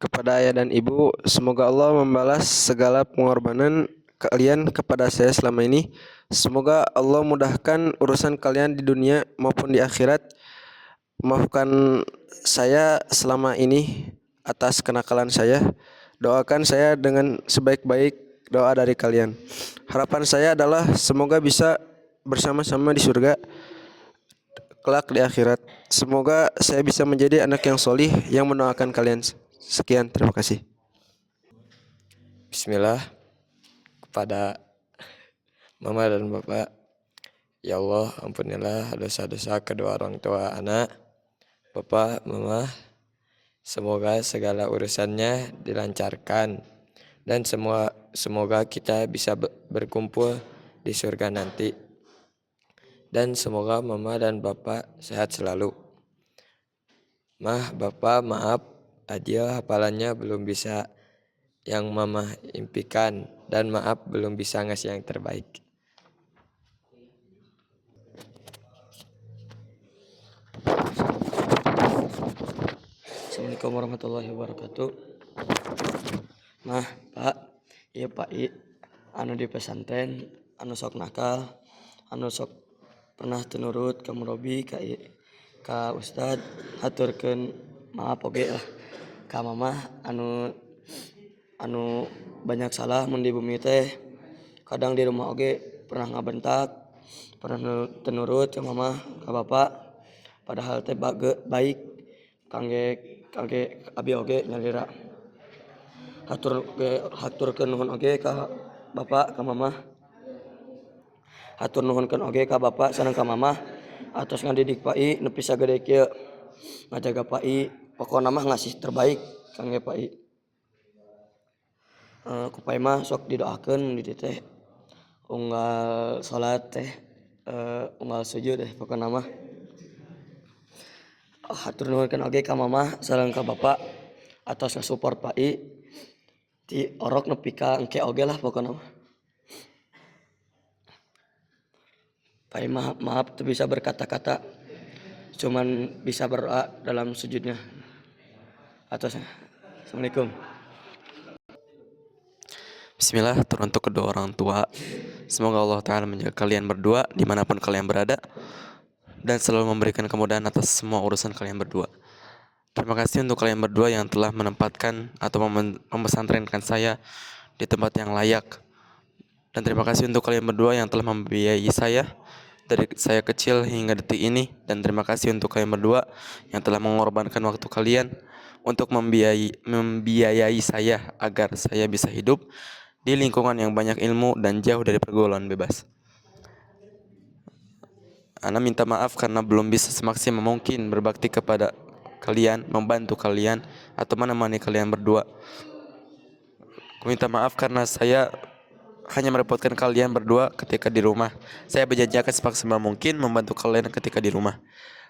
kepada ayah dan ibu. Semoga Allah membalas segala pengorbanan kalian kepada saya selama ini. Semoga Allah mudahkan urusan kalian di dunia maupun di akhirat. Maafkan saya selama ini atas kenakalan saya. Doakan saya dengan sebaik-baik doa dari kalian. Harapan saya adalah semoga bisa bersama-sama di surga kelak di akhirat. Semoga saya bisa menjadi anak yang solih yang mendoakan kalian. Sekian, terima kasih. Bismillah, kepada mama dan bapak. Ya Allah, ampunilah dosa-dosa kedua orang tua anak, bapak, mama. Semoga segala urusannya dilancarkan dan semoga kita bisa berkumpul di surga nanti. Dan semoga mama dan bapak sehat selalu. Mah, bapak, maaf aja hafalannya belum bisa yang mama impikan, dan maaf belum bisa ngasih yang terbaik. Assalamualaikum warahmatullahi wabarakatuh. Nah, Pak, iya Pak anu di pesantren, anu sok nakal, anu sok pernah tenurut ka murobi ka ustad, haturkeun maaf oge lah ka mamah anu banyak salah mun di bumi teh. Kadang di rumah oge pernah ngabentak, pernah tenurut ka mamah, ka bapak, padahal teh baik kangge abi oge nyalira haturkeun nuhun oge ka bapak ka mamah, hatur nuhunkeun oge ka bapak sareng ka mamah atos ngadidik pai nepi sagede kieu, ngajaga pai, pokona mah ngasih terbaik kangge pai. Ku pai mah sok didoakeun mun di dieu teh unggal salat teh unggal sujud teh pokona mah. Hatur nuhunkeun oge ka mamah sareng ka bapak atos ngasupport pai ti orok nepi ka engke oge lah pokona mah. Pai maaf teu bisa berkata-kata, cuman bisa berdoa dalam sujudnya. Atasnya. Assalamualaikum. Bismillah, teruntuk kedua orang tua. Semoga Allah Ta'ala menjaga kalian berdua dimanapun kalian berada dan selalu memberikan kemudahan atas semua urusan kalian berdua. Terima kasih untuk kalian berdua yang telah menempatkan atau memesantrenkan saya di tempat yang layak. Dan terima kasih untuk kalian berdua yang telah membiayai saya dari saya kecil hingga detik ini. Dan terima kasih untuk kalian berdua yang telah mengorbankan waktu kalian untuk membiayai saya agar saya bisa hidup di lingkungan yang banyak ilmu dan jauh dari pergaulan bebas. Ana minta maaf karena belum bisa semaksimal mungkin berbakti kepada kalian, membantu kalian, atau menemani kalian berdua. Aku minta maaf karena saya hanya merepotkan kalian berdua ketika di rumah. Saya berjanji akan semaksimal mungkin membantu kalian ketika di rumah.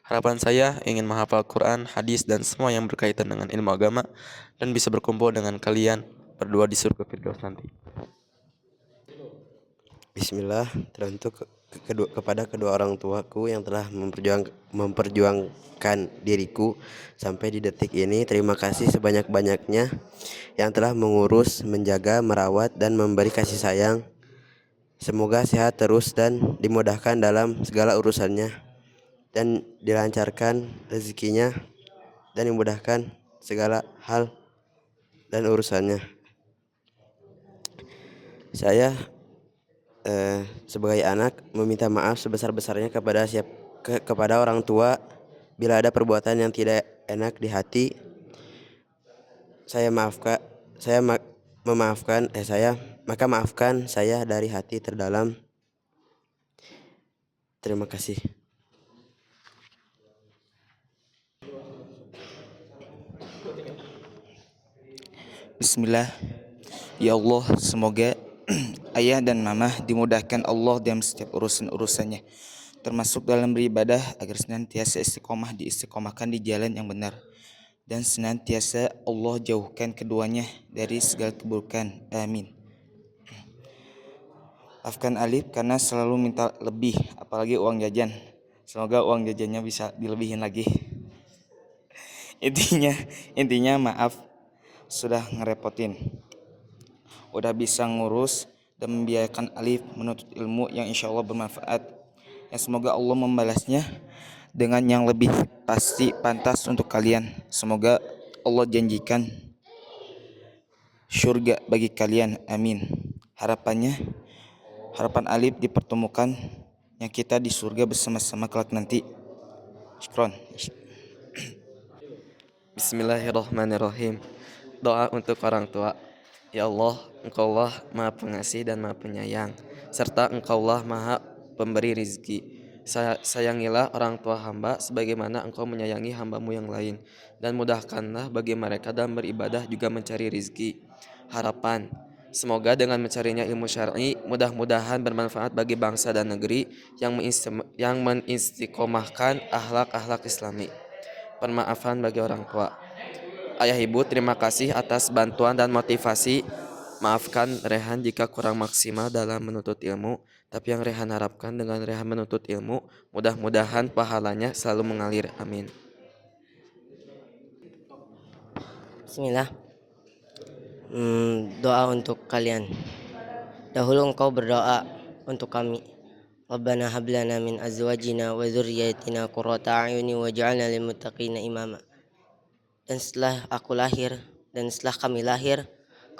Harapan saya ingin menghafal Quran, hadis, dan semua yang berkaitan dengan ilmu agama dan bisa berkumpul dengan kalian berdua di surga Firdaus nanti. Bismillah, teruntuk kepada kedua orang tuaku yang telah memperjuangkan diriku sampai di detik ini. Terima kasih sebanyak-banyaknya yang telah mengurus, menjaga, merawat, dan memberi kasih sayang. Semoga sehat terus dan dimudahkan dalam segala urusannya dan dilancarkan rezekinya dan dimudahkan segala hal dan urusannya. Saya sebagai anak meminta maaf sebesar-besarnya kepada orang tua bila ada perbuatan yang tidak enak di hati. Saya maafkan saya dari hati terdalam. Terima kasih. Bismillah. Ya Allah, semoga ayah dan mama dimudahkan Allah dalam setiap urusan-urusannya, termasuk dalam beribadah agar senantiasa diistiqomahkan di jalan yang benar, dan senantiasa Allah jauhkan keduanya dari segala keburukan. Amin. Maafkan Alif karena selalu minta lebih, apalagi uang jajan. Semoga uang jajannya bisa dilebihin lagi. Intinya maaf. sudah ngerepotin, udah bisa ngurus dan membiarkan Alif menuntut ilmu yang insya Allah bermanfaat. Yang semoga Allah membalasnya dengan yang lebih pasti pantas untuk kalian. Semoga Allah janjikan surga bagi kalian. Amin. Harapan Alif dipertemukan yang kita di surga bersama-sama kelak nanti. Syukron. Bismillahirrahmanirrahim. Doa untuk orang tua. Ya Allah, Engkaulah Maha Pengasih dan Maha Penyayang, serta Engkaulah Maha Pemberi rizki. Sayangilah orang tua hamba sebagaimana Engkau menyayangi hambamu yang lain, dan mudahkanlah bagi mereka dalam beribadah juga mencari rizki. Harapan. Semoga dengan mencarinya ilmu syar'i, mudah-mudahan bermanfaat bagi bangsa dan negeri yang mengistiqomahkan akhlak-akhlak Islami. Permaafan bagi orang tua. Ayah ibu, terima kasih atas bantuan dan motivasi. Maafkan Rehan jika kurang maksimal dalam menuntut ilmu, tapi yang Rehan harapkan dengan Rehan menuntut ilmu, mudah-mudahan pahalanya selalu mengalir. Amin. Bismillah. Doa untuk kalian. Dahulu engkau berdoa untuk kami. Rabbana hab lana min azwajina wa dzurriyyatina qurrata a'yuni waj'alna lil muttaqina imama. Dan setelah aku lahir dan setelah kami lahir,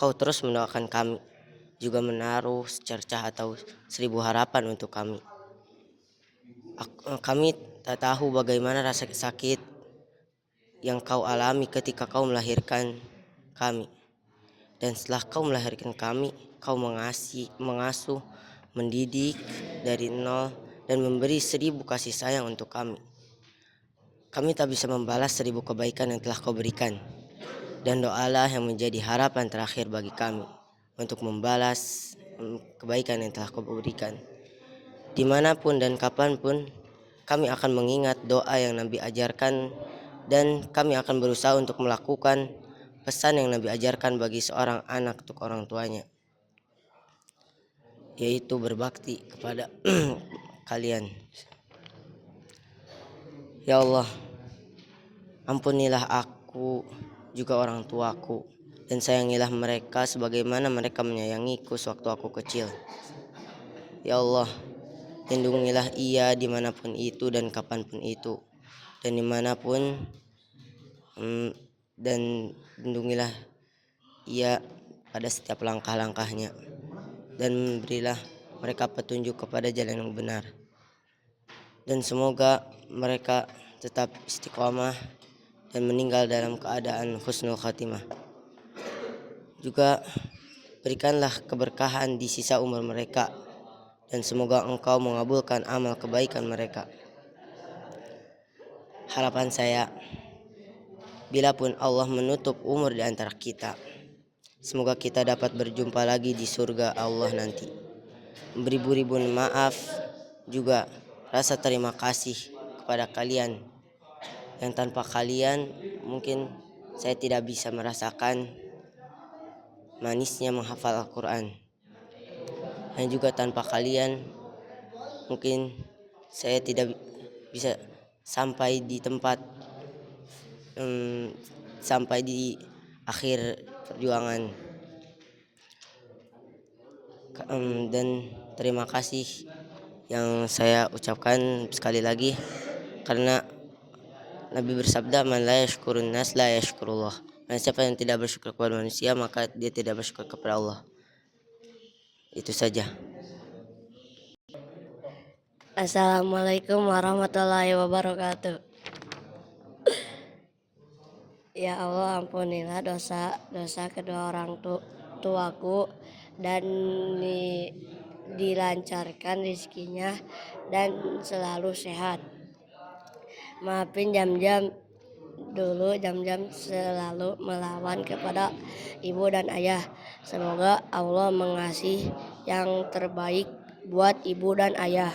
kau terus mendoakan kami, juga menaruh secercah atau 1000 harapan untuk kami. Kami tak tahu bagaimana rasa sakit yang kau alami ketika kau melahirkan kami. Dan setelah kau melahirkan kami, kau mengasuh, mendidik dari nol dan memberi 1000 kasih sayang untuk kami. Kami tak bisa membalas 1000 kebaikan yang telah kau berikan. Dan doalah yang menjadi harapan terakhir bagi kami untuk membalas kebaikan yang telah kau berikan. Dimanapun dan kapanpun, kami akan mengingat doa yang Nabi ajarkan, dan kami akan berusaha untuk melakukan pesan yang Nabi ajarkan bagi seorang anak untuk orang tuanya, yaitu berbakti kepada kalian. Ya Allah, ampunilah aku juga orang tuaku, dan sayangilah mereka sebagaimana mereka menyayangiku sewaktu aku kecil. Ya Allah, lindungilah ia dimanapun itu dan kapanpun itu, dan dimanapun, dan lindungilah ia pada setiap langkah-langkahnya, dan berilah mereka petunjuk kepada jalan yang benar, dan semoga mereka tetap istiqomah dan meninggal dalam keadaan husnul khatimah. Juga berikanlah keberkahan di sisa umur mereka, dan semoga engkau mengabulkan amal kebaikan mereka. Harapan saya, bila pun Allah menutup umur di antara kita, semoga kita dapat berjumpa lagi di surga Allah nanti. Beribu-ribu maaf, juga rasa terima kasih kepada kalian, yang tanpa kalian mungkin saya tidak bisa merasakan manisnya menghafal Al-Quran, dan juga tanpa kalian mungkin saya tidak bisa sampai di tempat, sampai di akhir perjuangan. Dan terima kasih yang saya ucapkan sekali lagi, karena Nabi bersabda, man la yashkurun nas la yashkurullah. Dan siapa yang tidak bersyukur kepada manusia, maka dia tidak bersyukur kepada Allah. Itu saja. Assalamualaikum warahmatullahi wabarakatuh. Ya Allah, ampunilah dosa kedua orang tuaku, dan dilancarkan rezekinya dan selalu sehat. Maafin jam-jam selalu melawan kepada ibu dan ayah. Semoga Allah mengasih yang terbaik buat ibu dan ayah.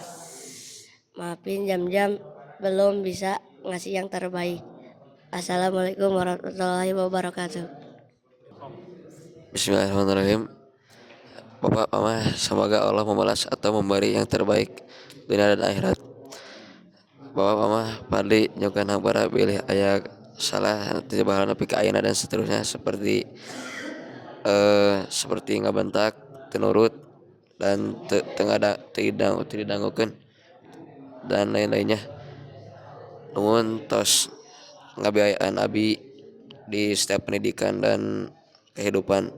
Maafin jam-jam belum bisa ngasih yang terbaik. Assalamualaikum warahmatullahi wabarakatuh. Bismillahirrahmanirrahim. Bapak, Mama, semoga Allah membalas atau memberi yang terbaik dunia dan akhirat. Bapak, Mama, Padli nyokan habara pilih ayah salah tidak bakal nepi ka ayeuna dan seterusnya seperti ngabentak, teu nurut dan teu didangukeun dan lain-lainnya. Nuhun tos ngabiayaan abi di setiap pendidikan dan kehidupan.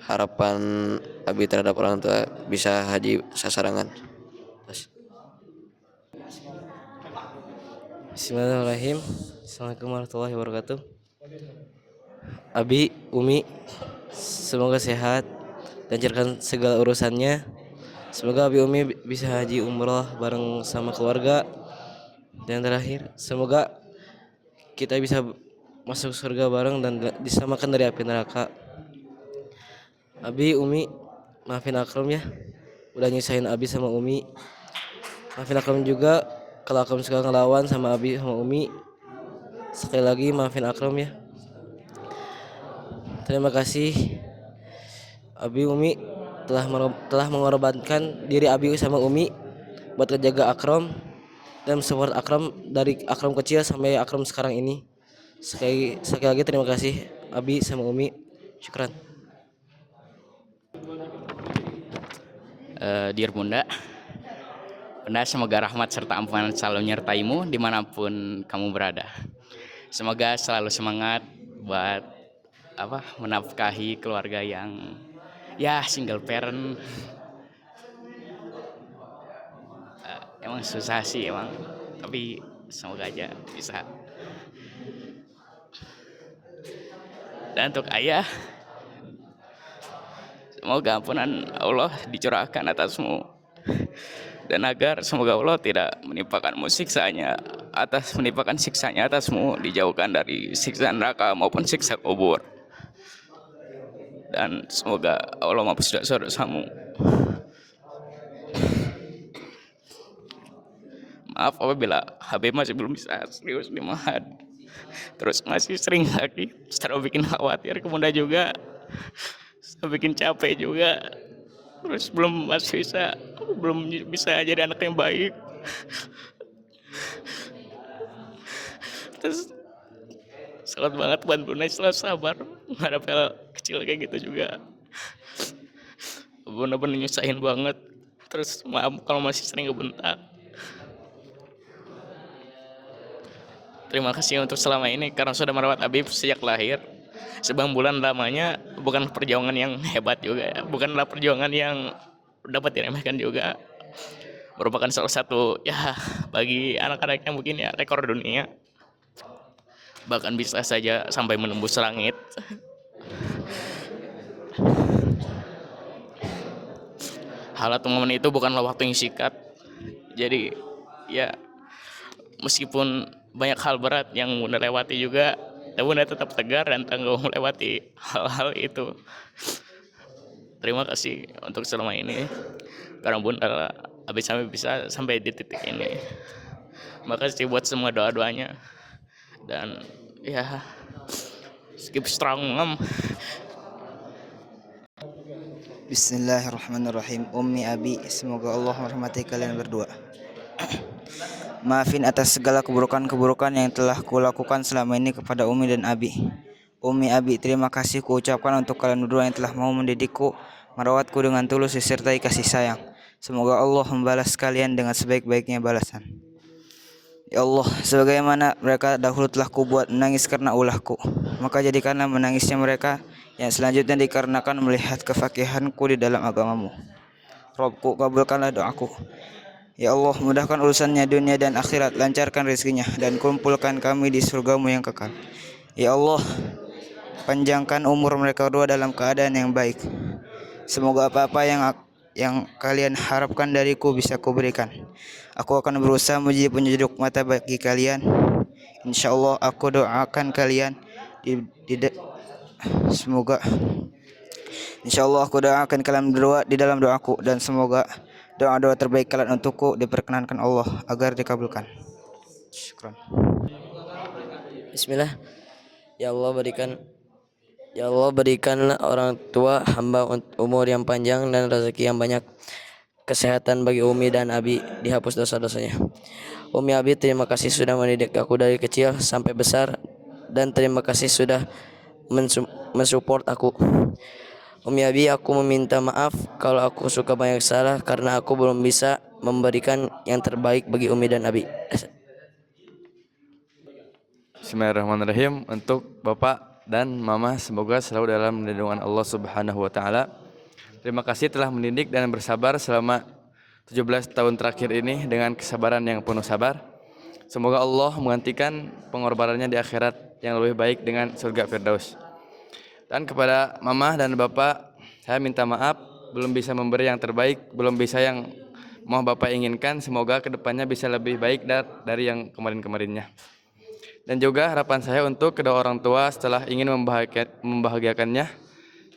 Harapan abi terhadap orang tua bisa haji sasarangan. Bismillahirrahmanirrahim. Assalamualaikum warahmatullahi wabarakatuh. Abi, Umi, semoga sehat, lancarkan segala urusannya. Semoga Abi Umi bisa haji umroh bareng sama keluarga. Dan terakhir, semoga kita bisa masuk surga bareng dan diselamatkan dari api neraka. Abi, Umi, maafin Akram ya, udah nyusahin Abi sama Umi. Maafin Akram juga kalau Akram suka ngelawan sama Abi sama Umi. Sekali lagi maafin Akram ya. Terima kasih Abi Umi telah mengorbankan diri Abi sama Umi buat ngejaga Akram dan support Akram dari Akram kecil sampai Akram sekarang ini. Sekali lagi terima kasih Abi sama Umi. Syukran. Dear Bunda, Bunda semoga rahmat serta ampunan selalu menyertaimu dimanapun kamu berada. Semoga selalu semangat buat menafkahi keluarga yang single parent. Emang susah sih emang, tapi semoga aja bisa. Dan untuk ayah, semoga ampunan Allah dicurahkan atasmu, dan agar semoga Allah tidak menimpakan siksanya atasmu, dijauhkan dari siksa neraka maupun siksa kubur. Dan semoga Allah menghapus dosa-dosamu. Maaf apabila Habib masih belum bisa serius di Mahad, terus masih sering sakit, selalu bikin khawatir ke Bunda juga, selalu bikin capek juga, terus belum bisa jadi anak yang baik. Terus sangat banget buat Bunda selalu sabar menghadapi hal kecil kayak gitu juga. Bunda bener nyusahin banget. Terus maaf kalau masih sering ngebentak. Terima kasih untuk selama ini karena sudah merawat Habib sejak lahir. 9 bulan lamanya bukan perjuangan yang hebat juga ya. Bukanlah perjuangan yang dapat diremehkan juga. Merupakan salah satu bagi anak-anak yang mungkin rekor dunia. Bahkan bisa saja sampai menembus langit. Hal atau momen itu bukanlah waktu yang singkat. Jadi meskipun banyak hal berat yang Bunda lewati juga, Bunda tetap tegar dan tangguh melewati hal-hal itu. Terima kasih untuk selama ini karena Bunda bisa sampai di titik ini. Makasih buat semua doa-doanya. Dan keep strong, Mom. Bismillahirrahmanirrahim. Ummi, Abi, semoga Allah merahmati kalian berdua. Maafin atas segala keburukan-keburukan yang telah kulakukan selama ini kepada Umi dan Abi. Umi, Abi, terima kasih kuucapkan untuk kalian berdua yang telah mau mendidikku, merawatku dengan tulus disertai kasih sayang. Semoga Allah membalas kalian dengan sebaik-baiknya balasan. Ya Allah, sebagaimana mereka dahulu telah kubuat menangis karena ulahku, maka jadikanlah menangisnya mereka yang selanjutnya dikarenakan melihat kefakihanku di dalam agamamu. Robku, kabulkanlah doaku. Ya Allah, mudahkan urusannya dunia dan akhirat, lancarkan rezekinya, dan kumpulkan kami di surgamu yang kekal. Ya Allah, panjangkan umur mereka berdua dalam keadaan yang baik. Semoga apa-apa yang kalian harapkan dariku bisa kuberikan. Aku akan berusaha menjadi penyejuk mata bagi kalian. Insya Allah aku doakan kalian semoga Insya Allah aku doakan kalian berdua di dalam doaku, dan semoga doa-doa terbaik kalian untukku diperkenankan Allah agar dikabulkan. Syukran. Bismillah. Ya Allah berikanlah orang tua hamba umur yang panjang dan rezeki yang banyak, kesehatan bagi Umi dan Abi, dihapus dosa-dosanya. Umi Abi, terima kasih sudah mendidik aku dari kecil sampai besar, dan terima kasih sudah mensupport aku. Umi Abi, aku meminta maaf kalau aku suka banyak salah karena aku belum bisa memberikan yang terbaik bagi Umi dan Abi. Bismillahirrahmanirrahim. Untuk Bapak dan Mama, semoga selalu dalam lindungan Allah Subhanahu wa taala. Terima kasih telah mendidik dan bersabar selama 17 tahun terakhir ini dengan kesabaran yang penuh sabar. Semoga Allah menggantikan pengorbanannya di akhirat yang lebih baik dengan surga Firdaus. Dan kepada Mama dan Bapak, saya minta maaf belum bisa memberi yang terbaik, belum bisa yang mau Bapak inginkan. Semoga kedepannya bisa lebih baik dari yang kemarin-kemarinnya. Dan juga harapan saya untuk kedua orang tua setelah ingin membahagiakannya,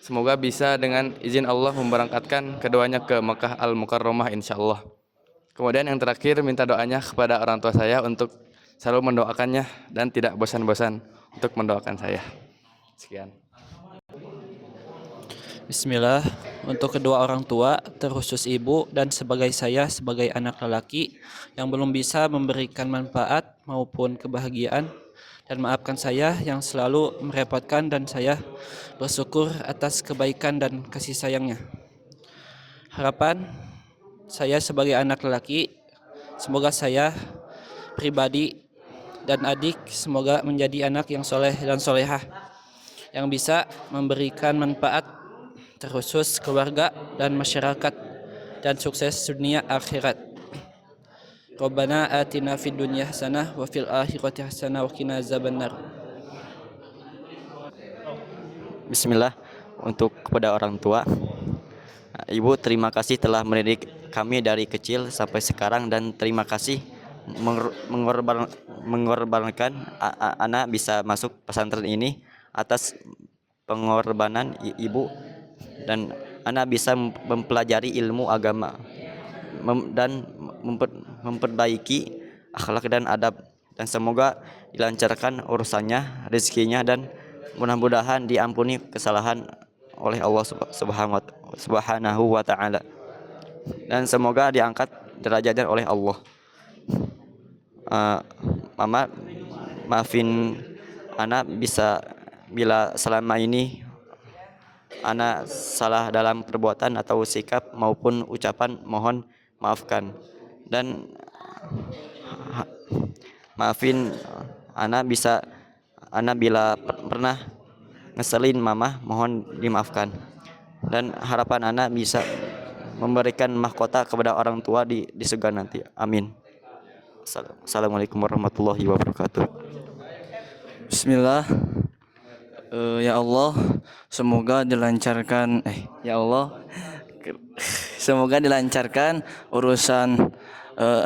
semoga bisa dengan izin Allah memberangkatkan keduanya ke Makkah Al-Mukarramah insyaallah. Kemudian yang terakhir, minta doanya kepada orang tua saya untuk selalu mendoakannya dan tidak bosan-bosan untuk mendoakan saya. Sekian. Bismillah, untuk kedua orang tua, terkhusus ibu dan sebagai saya sebagai anak lelaki yang belum bisa memberikan manfaat maupun kebahagiaan, dan maafkan saya yang selalu merepotkan, dan saya bersyukur atas kebaikan dan kasih sayangnya. Harapan saya sebagai anak lelaki, semoga saya pribadi dan adik semoga menjadi anak yang soleh dan solehah, yang bisa memberikan manfaat terkhusus keluarga dan masyarakat, dan sukses dunia akhirat. Rabbana atina fid dunya hasanah wa fil akhirati hasanah wa qina azabannar. Bismillah, untuk kepada orang tua, Ibu terima kasih telah mendidik kami dari kecil sampai sekarang, dan terima kasih mengorbankan anak bisa masuk pesantren ini. Atas pengorbanan Ibu dan anak bisa mempelajari ilmu agama dan memperbaiki akhlak dan adab, dan semoga dilancarkan urusannya, rezekinya, dan mudah-mudahan diampuni kesalahan oleh Allah Subhanahu wa taala, dan semoga diangkat derajatnya oleh Allah. Mama, maafin anak bila selama ini anak salah dalam perbuatan atau sikap maupun ucapan, mohon maafkan, dan maafin anak bila pernah ngeselin mama, mohon dimaafkan, dan harapan anak bisa memberikan mahkota kepada orang tua di surga nanti. Amin. Assalamualaikum warahmatullahi wabarakatuh. Bismillah. Ya Allah, semoga dilancarkan ya Allah, semoga dilancarkan urusan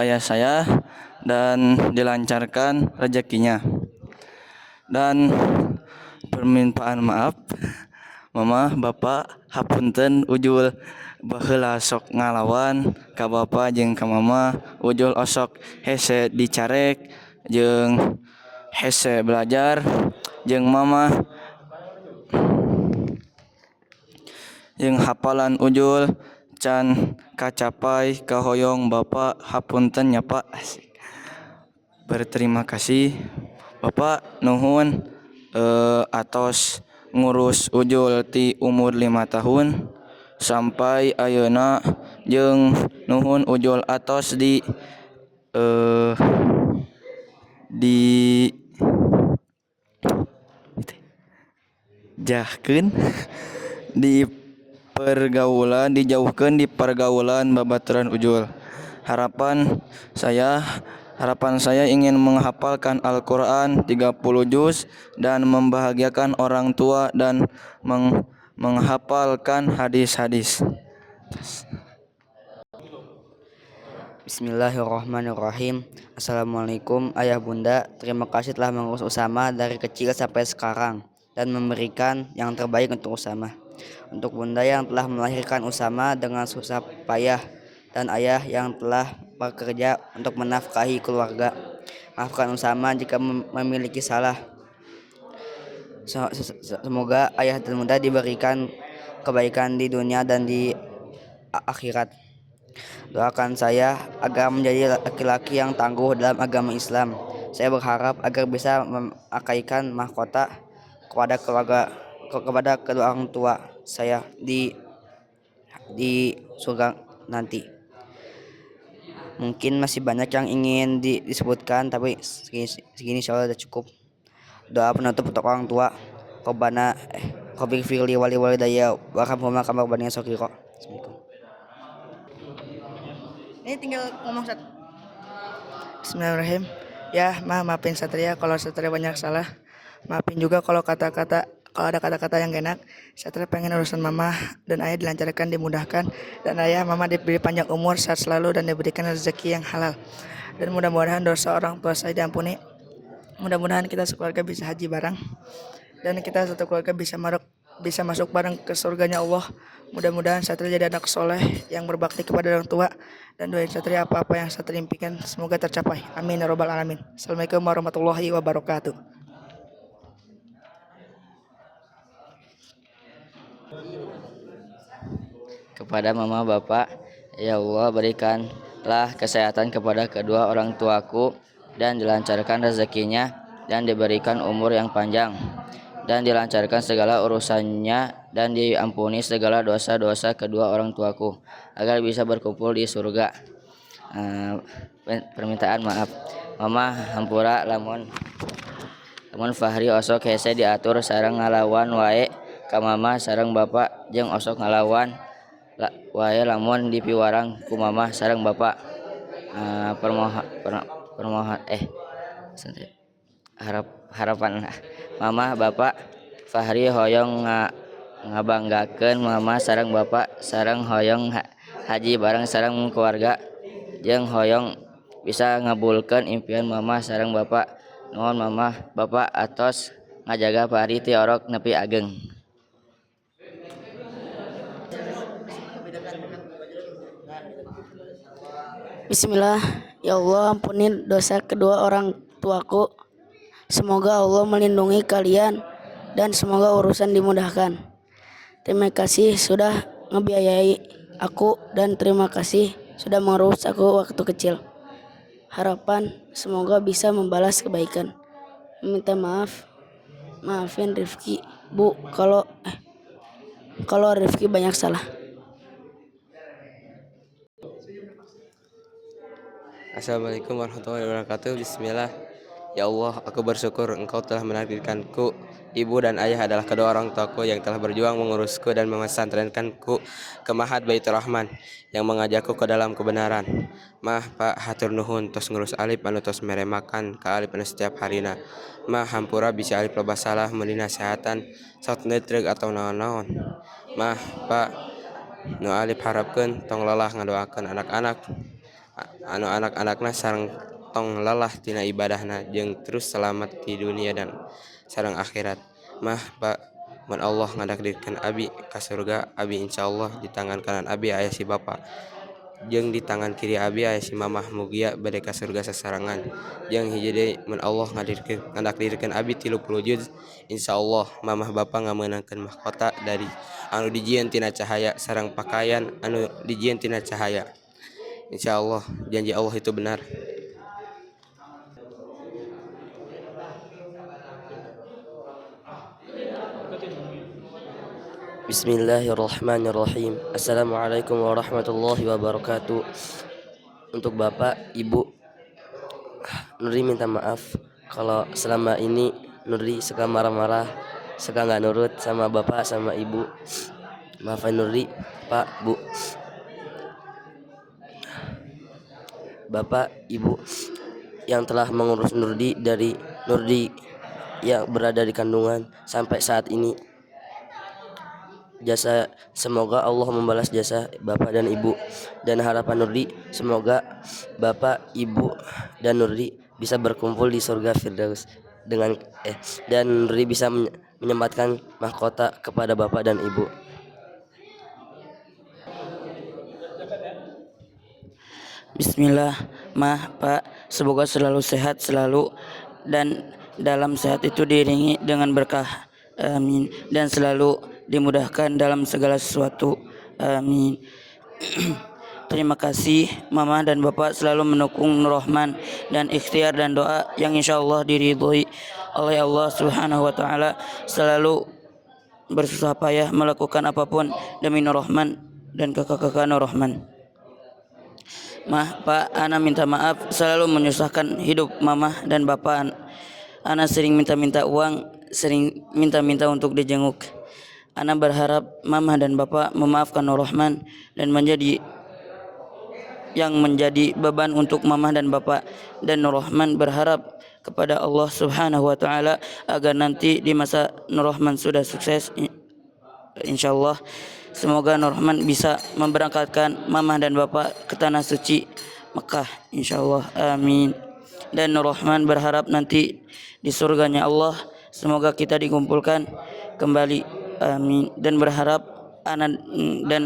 ayah saya dan dilancarkan rezekinya. Dan permintaan maaf Mama, Bapak, hapunten ujul baheula sok ngalawan ka Bapak jeung ka Mama, ujul osok hese dicarek jeung hese belajar jeung Mama jeung hafalan ujul can kacapai kahoyong Bapak, hapunten nya Pak. Berterima kasih Bapak, nuhun atos ngurus ujul ti umur 5 tahun sampai ayeuna, jeung nuhun ujul atos di jahkeun di pergaulan, dijauhkeun di pergaulan babaturan ujul. Harapan saya ingin menghafalkan Al-Quran 30 juz dan membahagiakan orang tua dan menghafalkan hadis-hadis. Bismillahirrahmanirrahim. Assalamualaikum ayah bunda, terima kasih telah mengurus Usama dari kecil sampai sekarang dan memberikan yang terbaik untuk Usama. Untuk bunda yang telah melahirkan Usama dengan susah payah, dan ayah yang telah bekerja untuk menafkahi keluarga, maafkan Usama jika memiliki salah. Semoga ayah dan bunda diberikan kebaikan di dunia dan di akhirat. Doakan saya agar menjadi laki-laki yang tangguh dalam agama Islam. Saya berharap agar bisa mengakaikan mahkota kepada kepada kedua orang tua saya di surga nanti. Mungkin masih banyak yang ingin disebutkan, tapi segini insya Allah sudah cukup. Doa penutup untuk orang tua. Rabbi firli wali walidayya warhamhuma kama rabbayani shaghira. Assalamualaikum. Ini tinggal ngomong satu. Bismillahirrahmanirrahim. Ya, maafin Satria kalau Satria banyak salah. Maafin juga kalau ada kata-kata yang gak enak. Satria pengen urusan mama dan ayah dilancarkan, dimudahkan, dan ayah mama diberi panjang umur, sehat selalu, dan diberikan rezeki yang halal. Dan mudah-mudahan dosa orang tua saya diampuni. Mudah-mudahan kita sekeluarga bisa haji bareng, dan kita satu keluarga bisa masuk bareng ke surganya Allah. Mudah-mudahan Satria jadi anak soleh yang berbakti kepada orang tua, dan doain Satria apa-apa yang Satria impikan semoga tercapai. Amin ya robbal alamin. Assalamualaikum warahmatullahi wabarakatuh. Kepada mama bapak, ya Allah berikanlah kesehatan kepada kedua orang tuaku dan dilancarkan rezekinya dan diberikan umur yang panjang dan dilancarkan segala urusannya dan diampuni segala dosa-dosa kedua orang tuaku agar bisa berkumpul di surga. Permintaan maaf, mama hampura lamun Fahri osok hese diatur sareng ngalawan wae ka mama sareng bapak jeung osok ngalawan wae lamun dipiwarang ku mama sareng bapak. Harapan mama bapak Fahri hoyong ngabanggakeun mama sareng bapak sareng hoyong haji bareng sareng keluarga jeung hoyong bisa ngabulkeun impian mama sareng bapak. Nuhun mama bapak atos ngajaga Fahri ti orok nepi ageng. Bismillah, ya Allah ampuni dosa kedua orang tuaku. Semoga Allah melindungi kalian dan semoga urusan dimudahkan. Terima kasih sudah ngebiayai aku dan terima kasih sudah mengurus aku waktu kecil. Harapan semoga bisa membalas kebaikan. Minta maafin Rifki Bu kalau Rifki banyak salah. Assalamualaikum warahmatullahi wabarakatuh. Bismillah. Ya Allah, aku bersyukur Engkau telah menakdirkanku. Ibu dan ayah adalah kedua orang tuaku yang telah berjuang mengurusku dan memesantrenkanku ke Mahat Baitur Rahman yang mengajakku ke dalam kebenaran. Mah Pak hatur nuhun tos ngurus alif anu tos mere makan ka alif anu setiap harina. Mah hampura bisa alif loba salah meuli nasehatan saut neutreug atau naon-naon. Mah Pak nu alif harapkeun tong lelah ngadoakeun anak-anak anu anak-anakna sareng tong lelah tina ibadahna jeung terus selamat di dunia dan sareng akhirat. Mah Pak mun Allah ngadakdirkeun abi ka surga, abi insyaallah di tangan kanan abi aya si bapa jeung di tangan kiri abi aya si mamah mugia bade ka surga sasarangan. Jeung hiji deui mun Allah ngadakdirkeun abi 30 juz insyaallah mamah bapa ngameunangkeun mahkota dari anu dijieun tina cahaya sareng pakaian anu dijieun tina cahaya. Insyaallah janji Allah itu benar. Bismillahirrahmanirrahim. Assalamualaikum warahmatullahi wabarakatuh. Untuk Bapak, Ibu, Nuri minta maaf kalau selama ini Nuri suka marah-marah, suka nggak nurut sama Bapak sama Ibu. Maafin Nuri, Pak, Bu. Bapak, Ibu yang telah mengurus Nurdi dari Nurdi yang berada di kandungan sampai saat ini. Semoga Allah membalas jasa Bapak dan Ibu, dan harapan Nurdi semoga Bapak, Ibu dan Nurdi bisa berkumpul di surga Firdaus dan Nurdi bisa menyempatkan mahkota kepada Bapak dan Ibu. Bismillah, Mah, Pak, semoga selalu sehat selalu dan dalam sehat itu diiringi dengan berkah. Amin. Dan selalu dimudahkan dalam segala sesuatu. Amin. Terima kasih Mama dan Bapak selalu mendukung Nur Rahman dan ikhtiar dan doa yang insya Allah diridhoi oleh Allah Subhanahu wa Ta'ala, selalu bersusah payah melakukan apapun demi Nur Rahman dan kakak-kakak Nur Rahman. Pak, Ana minta maaf selalu menyusahkan hidup Mama dan Bapak. Ana sering minta-minta uang, sering minta-minta untuk dijenguk. Ana berharap Mama dan Bapak memaafkan Nur Rahman dan menjadi beban untuk Mama dan Bapak, dan Nur Rahman berharap kepada Allah Subhanahu wa Ta'ala agar nanti di masa Nur Rahman sudah sukses, insyaallah semoga Nur Rahman bisa memberangkatkan Mama dan Bapak ke tanah suci Mekah, insyaallah, amin. Dan Nur Rahman berharap nanti di surganya Allah semoga kita dikumpulkan kembali, amin. Dan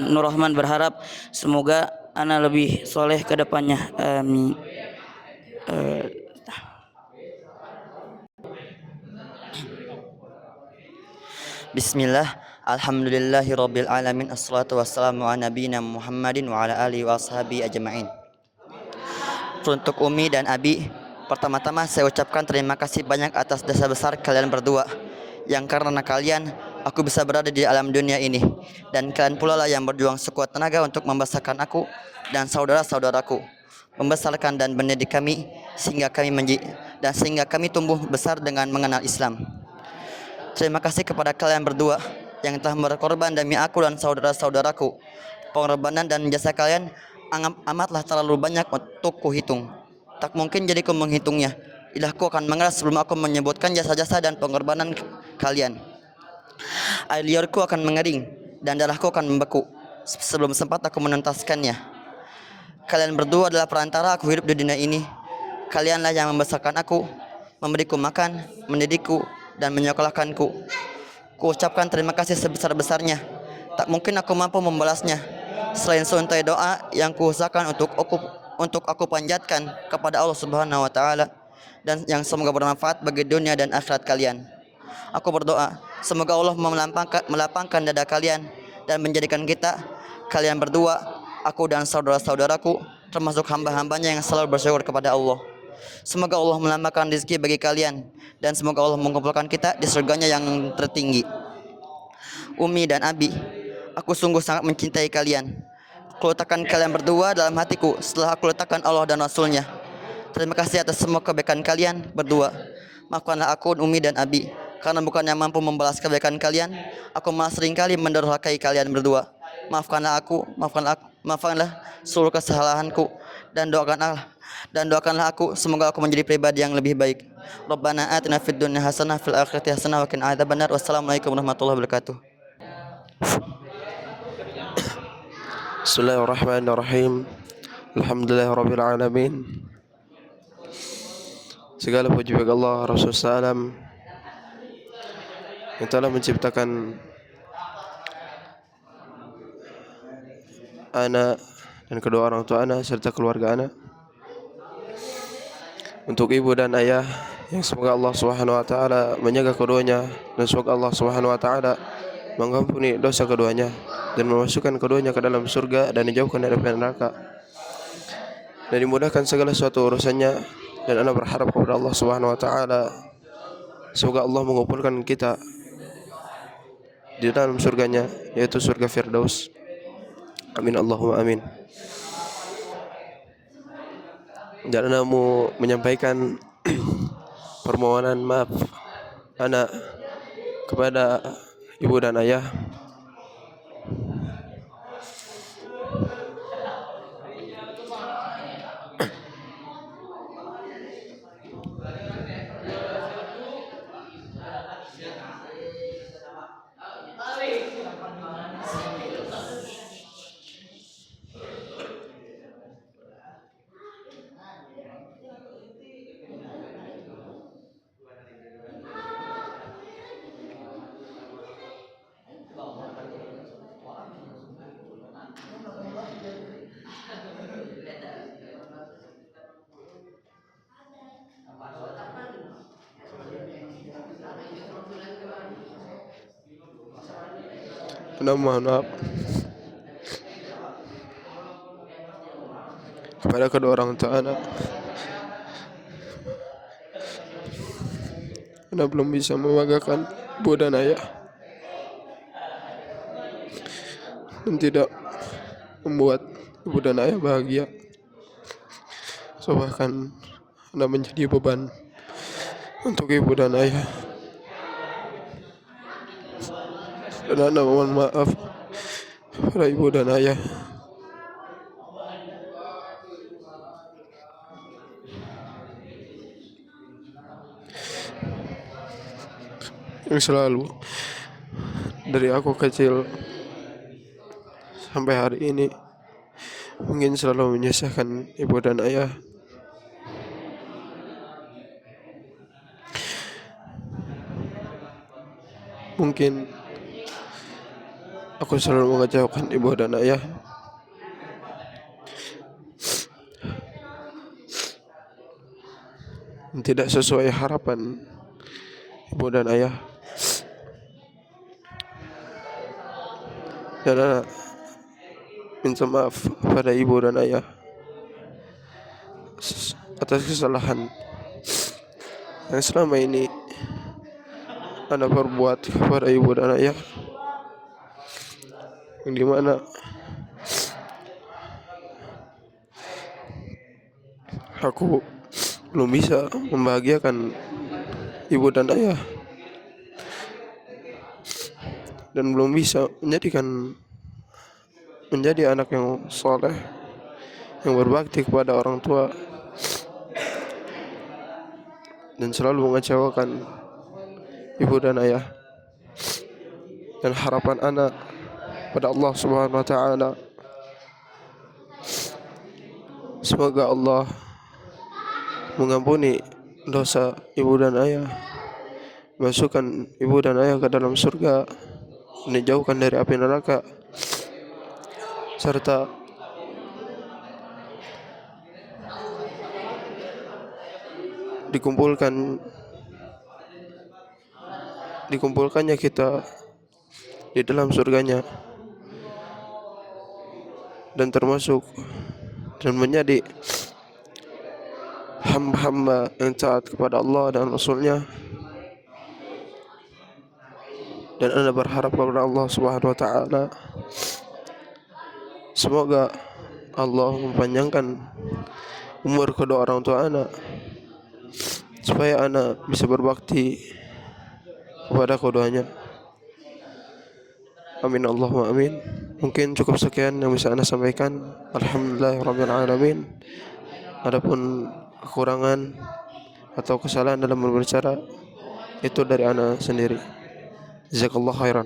Nur Rahman berharap semoga Ana lebih soleh ke depannya, amin. Bismillah, alhamdulillahirabbil alamin, assalatu wassalamu ala nabiyina Muhammadin wa ala alihi wa ashabihi ajmain. Untuk Umi dan Abi, pertama-tama saya ucapkan terima kasih banyak atas jasa besar kalian berdua, yang karena kalian aku bisa berada di alam dunia ini, dan kalian pula lah yang berjuang sekuat tenaga untuk membesarkan aku dan saudara-saudaraku, membesarkan dan mendidik kami sehingga kami tumbuh besar dengan mengenal Islam. Terima kasih kepada kalian berdua yang telah berkorban demi aku dan saudara-saudaraku. Pengorbanan dan jasa kalian amatlah terlalu banyak untuk kuhitung. Tak mungkin jadiku menghitungnya. Lidahku akan mengeras sebelum aku menyebutkan jasa-jasa dan pengorbanan kalian. Air liurku akan mengering dan darahku akan membeku sebelum sempat aku menuntaskannya. Kalian berdua adalah perantara aku hidup di dunia ini. Kalianlah yang membesarkan aku, memberiku makan, mendidikku, dan menyekolahkanku. Ku ucapkan terima kasih sebesar-besarnya. Tak mungkin aku mampu membalasnya selain seuntai doa yang kuusahakan untuk aku panjatkan kepada Allah Subhanahu wa Ta'ala, dan yang semoga bermanfaat bagi dunia dan akhirat kalian. Aku berdoa semoga Allah melapangkan dada kalian dan menjadikan kalian berdua, aku dan saudara-saudaraku, termasuk hamba-hambanya yang selalu bersyukur kepada Allah. Semoga Allah melambangkan rezeki bagi kalian, dan semoga Allah mengumpulkan kita di surganya yang tertinggi. Umi dan Abi, aku sungguh sangat mencintai kalian. Aku letakkan kalian berdua dalam hatiku setelah aku letakkan Allah dan Rasulnya. Terima kasih atas semua kebaikan kalian berdua. Maafkanlah aku, Umi dan Abi, karena bukannya mampu membalas kebaikan kalian, aku malah seringkali mendurhakai kalian berdua. Maafkanlah seluruh kesalahanku, dan doakanlah aku semoga aku menjadi pribadi yang lebih baik. Rabbana atina fid dunya hasanah fil akhirati hasanah wa qina adzabannar. Wassalamualaikum warahmatullahi wabarakatuh. Bismillahirrahmanirrahim. Alhamdulillahirabbil alamin. Segala puji bagi Allah, Rasul salam yang telah menciptakan ana dan kedua orang tua ana serta keluarga ana. Untuk ibu dan ayah, yang semoga Allah Subhanahu wa Ta'ala menjaga keduanya, dan semoga Allah Subhanahu wa Ta'ala mengampuni dosa keduanya dan memasukkan keduanya ke dalam surga dan dijauhkan dari api neraka, dan dimudahkan segala suatu urusannya. Dan ana berharap kepada Allah Subhanahu wa Ta'ala semoga Allah mengumpulkan kita di dalam surganya, yaitu surga Firdaus. Amin Allahumma amin. Dan ana mau menyampaikan permohonan maaf ana kepada ibu dan ayah. Mohon maaf. kepada kedua orang tua anak. Anak belum bisa membanggakan ibu dan ayah dan tidak membuat ibu dan ayah bahagia. So bahkan anak menjadi beban untuk ibu dan ayah. Dan anak mohon maaf pada ibu dan ayah. Yang selalu dari aku kecil sampai hari ini mungkin selalu menyusahkan ibu dan ayah. Mungkin aku selalu mengecewakan ibu dan ayah. Tidak sesuai harapan ibu dan ayah. Dan anak minta maaf pada ibu dan ayah atas kesalahan yang selama ini anak perbuat kepada ibu dan ayah, yang dimana aku belum bisa membahagiakan ibu dan ayah dan belum bisa menjadi anak yang soleh, yang berbakti kepada orang tua, dan selalu mengecewakan ibu dan ayah. Dan harapan anak pada Allah Subhanahu wa taala, semoga Allah mengampuni dosa ibu dan ayah, masukkan ibu dan ayah ke dalam surga, dijauhkan dari api neraka, serta dikumpulkannya kita di dalam surganya, dan termasuk dan menjadi hamba-hamba yang taat kepada Allah dan Rasulnya. Dan Anda berharap kepada Allah Subhanahu wa taala, semoga Allah mempanjangkan umur kedua orang tua anak, supaya anak bisa berbakti kepada keduanya. Amin Allahumma amin. Mungkin cukup sekian yang bisa Anda sampaikan. Alhamdulillahirabbil alamin. Adapun kekurangan atau kesalahan dalam berbicara, itu dari Anda sendiri. Jazakallahu khairan.